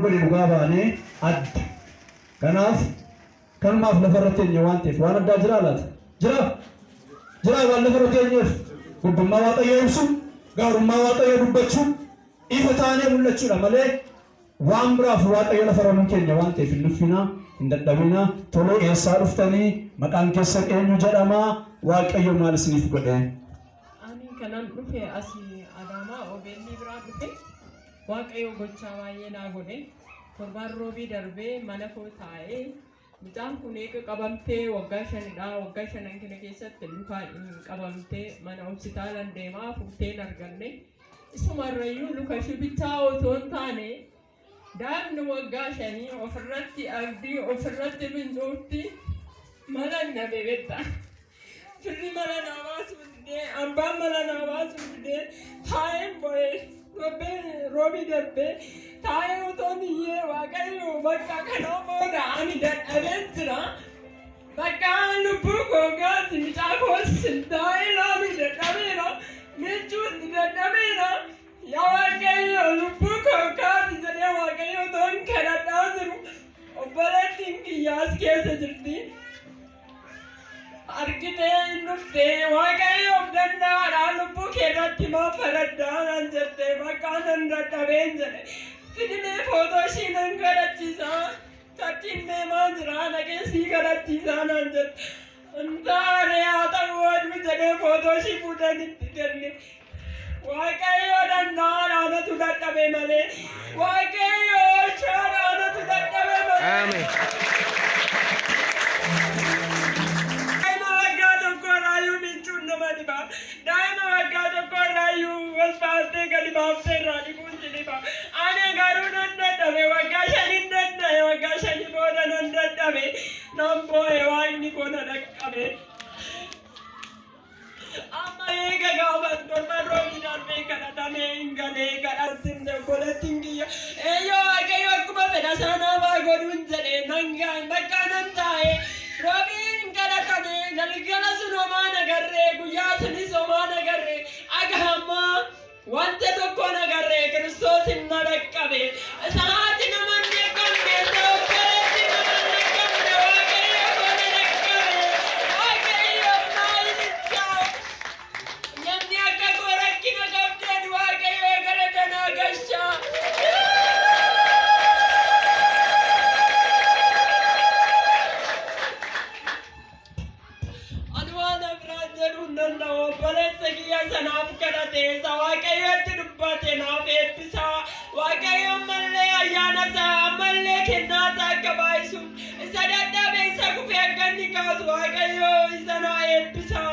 godhe dhugaa baanee adda. Kanaaf kanumaaf lafarra teenya waan ta'eef waan addaa jira laata? Jira waan lafarra teenyeef guddummaa Waaqayyoo ibsu, gaarummaa Waaqayyoo dubbachuu, ifa taanee mul'achuudha malee waan biraaf Waaqayyo lafarra nu keenya waan ta'eef hin dhuffinaa, hin dadhabinaa. Tolee eessaa dhuftanii maqaan keessan eenyu jedhamaa? Waaqayyo maal isiniif godhe? Ani kanan dhufe asii Adaamaa Obeelli biraa dhufe Waaqayyo gochaa baay'ee naa godhe. Torbaan roobii darbee mana koo taa'ee mucaan kun eega qabamtee waggaa 5dha. Waggaa 5 kana keessatti lukaan qabamtee mana hospitaalaan deemaa furteen arganne. Isumarrayyuu luka shibichaa otoo hin taane daa'imni waggaa 5 ofirratti abdii ofirratti bincuutti mala nabe betta. Firri mala nabaas hundee ambaan mala nabaas hundee taa'een bo'ee roobii darbee taa'ee otoo niyyee Waaqayyo bakka kanaa booda ani dadhabeen jira. Bakka lubbuu googaati mucaa koos taa'ee laami dadhabeera. Michuus dadhabeera. Yaa Waaqayyo lubbuu googaati jedhee Waaqayyo otoo hin kadhadhaa jiru obboleettiin kiyyaas keessa jirti. Argitee dhuftee Waaqayyo danda'aadha lubbuu keerratti maa faraddaa naan jettee bakka nan dadhabeen jedhe. Fidimee footoo ishii nan kadhachiisaa chachiin deemaa jira nageessii kadhachiisaa naan jette. Hundaaree haa ta'u oduu jedhee footoo ishii fuudhan itti kenne. Waaqayyo danda'aadha anatu dadhabe malee. Waaqayyo oolchaadha anatu dadhabe malee. Daa'ima waggaa tokko irraayyuu wal baastee gadi baaftee irraa dhibuun jiliba. Ani garuu nan dadhabe waggaa 5 dadhabe waggaa 5 booda nan dadhabe nan boo'e waaqni koo na dhaqqabe. Amma eega gaafa torban roobii darbee kadhatamee hin galee kadhattiin obboleettiin kiyya eeyyoo Waaqayyo akkuma fedha sanaa baa godhuun jedhee nan gaa'e bakka nan taa'e roobiin kadhatame galgala sun homaa nagarree guyyaa sunis homaa nagarree agahammaa wanta tokko nagarree Kiristoosin na dhaqqabe. Sa'aati namoonni gammeessa obboleetti namoonni gamne Waaqayyo koo na dhaqqabe. Waaqayyo maalichaa namni akka koo rakkina qabdeen Waaqayyo galata naa galchaa. Obboleessa kiyya sanaaf kadhatee Waaqayyotti dubbate naaf eebbisaa. Waaqayyo ammallee ayyaana isaa ammallee kennaa isaa akka baay'isu isa dadhabe isa kufee akka inni kaasu Waaqayyo isa naa eebbisaa.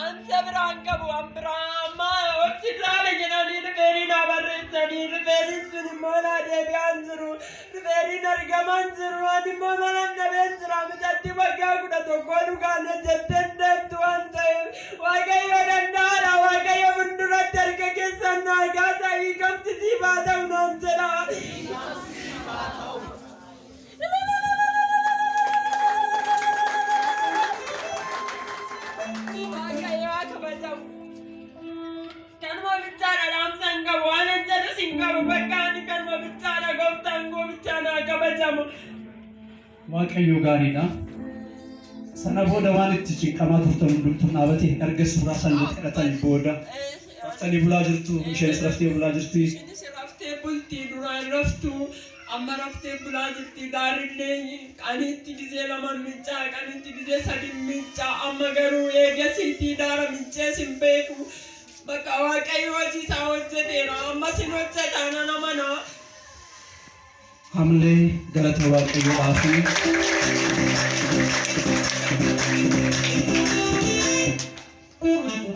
Ansa biraan qabu an biraa amma hospitaala jedhanii dhufeerii naa barreessanii dhufeeriin sun immoo naa deebi'aan jiru. Dhufeeriin argaman jiru ani immoo malan dhabeen jira mucatti waggaa 11 dhugaana jetteen deemtu waan ta'eef Waaqayyo danda'aadha. Waaqayyo fuulduratti harka keessan naa gaasa hiikamsiisiif haa ta'u naan jedha. Waaqayyo haa kabajamu. Kanuma bichaadha dhaamsan qabu waan jedhus hin qabu bakka ani kanuma bichaadha gooftaan koo bichaan haa kabajamu. Waaqayyo gaariidha. Sana booda waan itti cinqamaa turtan hundumtuu dhaabatee erga suuraa sana kadhatan booda raftanii bulaa jirtu isheenis raftee bulaa jirti. Isheenis raftee bultii duraan raftu amma raftee bulaa jirti. Gaarillee qaniitti gizee 2 miccaa qaniitti gizee 3 miccaa amma garuu eegasiitii daara miccees hin beeku. Bakka Waaqayyo hojii isaa hojjeteera amma sin hojjetaan namana. Hamlee galata Waaqayyoodhaaf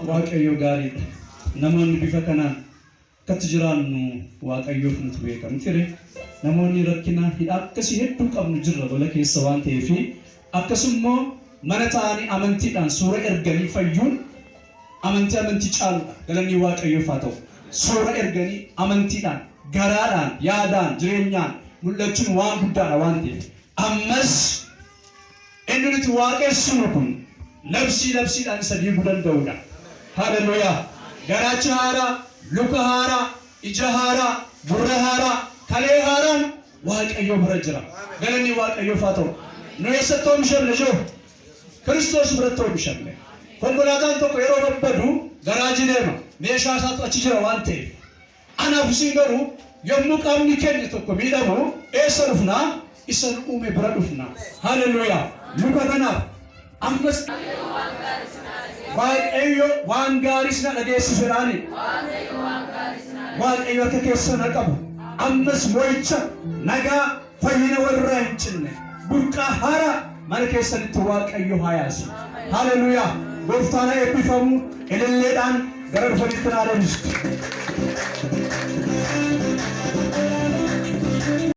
Waaqayyo gaariidha. Namoonni bifa kanaan akkatti jiraannu Waaqayyoof nuti beekamtire. Namoonni rakkina hidhaa akkasii hedduu qabnu jirra gola keessa waan ta'eef akkasummoo mana ta'anii amantiidhaan suura erganii fayyuun amantii caaluudha. Galanni Waaqayyoof haa ta'u. Suura erganii amantiidhaan garaadhaan yaadaan jireenyaan mul'achuun waan guddaadha waan ta'eef ammas inni nuti waaqessinu kun labsiidhaan isa diiguu danda'udha. Haleluuyaa. garacha hara, luka hara, ija hara, burra hara, kale hara waaqayyo bira jira. Galanni waaqayyo faato. Nu eessatoo mishamne jiru. Kiristoos biratti mishamne. Konkolaataan tokko yeroo babbadu garaajii deema. Meeshaa isaatu achi jira waan ta'eef. Anaaf isin garuu yommuu qaamni keenya tokko miidhamu eessa dhufnaa? Isa nu uume bira dhufnaa. Haleluuyaa. Luka kanaaf ammas waaqayyo waan gaarii isin dhageessiseeraani. Waaqayyo akka keessan qabu. Ammas mo'icha nagaa fayyina warraa hin cinne. Burqaa haaraa mana keessanitti waaqayyo haa yaasu. Haleluuyaa. Gooftaan eebbifamu ililleedhaan gara dhufanitti naa deebistu.